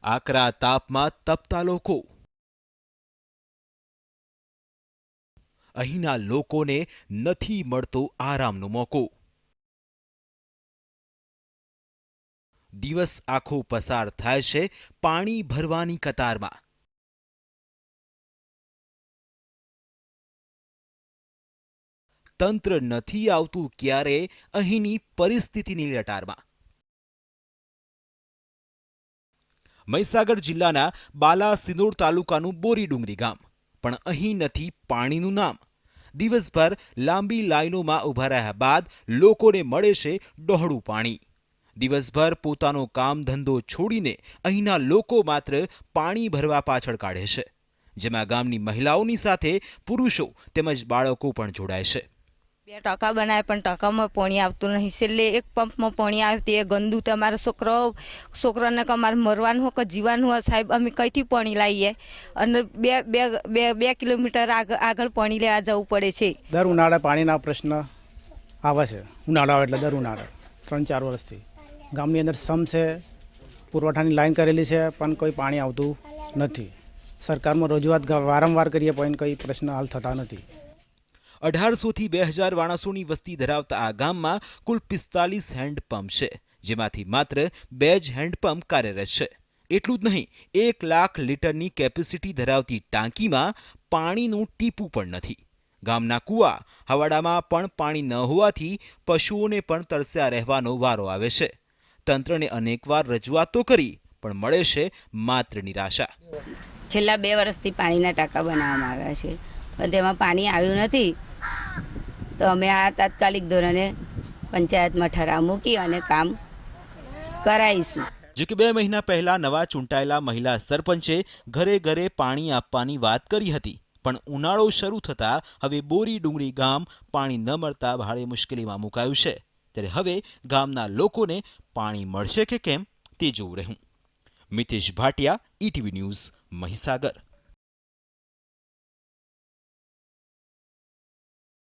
આકરા તાપમાં તપતા લોકો. અહીંના લોકોને નથી મળતો આરામનો મોકો. દિવસ આખો પસાર થાય છે પાણી ભરવાની કતારમાં. તંત્ર નથી આવતું ક્યારે અહીંની પરિસ્થિતિની લટારમાં. મહીસાગર જિલ્લાના બાલાસિનોર તાલુકાનું બોરીડુંગરી ગામ, પણ અહીં નથી પાણીનું નામ. દિવસભર લાંબી લાઈનોમાં ઊભા રહ્યા બાદ લોકોને મળે છે ડહોળું પાણી. દિવસભર પોતાનો કામ ધંધો છોડીને અહીંના લોકો માત્ર પાણી ભરવા પાછળ કાઢે છે, જેમાં ગામની મહિલાઓની સાથે પુરુષો તેમજ બાળકો પણ જોડાય છે. 2 ટકા બનાવે પણ ટકામાં પાણી આવતું નહીં. છેલ્લે એક પંપમાં પાણી આવે તે ગંદુ. તમારા છોકરાને કે અમારે મરવાનું હોય કે જીવાનું હોય સાહેબ, અમે કઈથી પાણી લાવીએ? અને બે કિલોમીટર આગળ પાણી લેવા જવું પડે છે. દર ઉનાળે પાણીના પ્રશ્ન આવે છે. ઉનાળો આવે એટલે દર ઉનાળે 3-4 વર્ષથી ગામની અંદર સમ છે, પુરવઠાની લાઈન કરેલી છે, પણ કોઈ પાણી આવતું નથી. સરકારમાં રજૂઆત વારંવાર કરીએ પણ કોઈ પ્રશ્ન હલ થતા નથી. 1800 થી 2000 માણસોની વસ્તી ધરાવતા આ ગામમાં કુલ 45 હેન્ડપંપ છે, જેમાંથી માત્ર 2 જ હેન્ડપંપ કાર્યરત છે. એટલું જ નહીં, 1 લાખ લીટરની કેપેસિટી ધરાવતી ટાંકીમાં પાણીનું ટીપું પણ નથી. ગામના કુવા હવાડામાં પણ પાણી ન હોવાથી પશુઓને પણ તરસ્યા રહેવાનો વારો આવે છે. તંત્રને અનેકવાર રજૂઆતો કરી પણ મળે છે માત્ર નિરાશા. છેલ્લા 2 વર્ષથી પાણીના ટાંકા બનાવવામાં આવ્યા છે, પણ તેમાં પાણી આવ્યું નથી. તો અમે આ તાત્કાલિક ધોરણે પંચાયતમાં ઠરાવ મૂકી અને કામ કરાવીશું. જો કે 2 મહિના પહેલા નવા ચૂંટાયેલા મહિલા સરપંચે ઘરે ઘરે પાણી આપવાની વાત કરી હતી, પણ ઉનાળો શરૂ થતા હવે બોરીડુંગરી ગામ પાણી ન મળતા ભારે મુશ્કેલીમાં મુકાયું છે. ત્યારે હવે ગામના લોકોને પાણી મળશે કે કેમ તે જોવું રહ્યું. Mitesh Bhatia, ETV news, Mahisagar.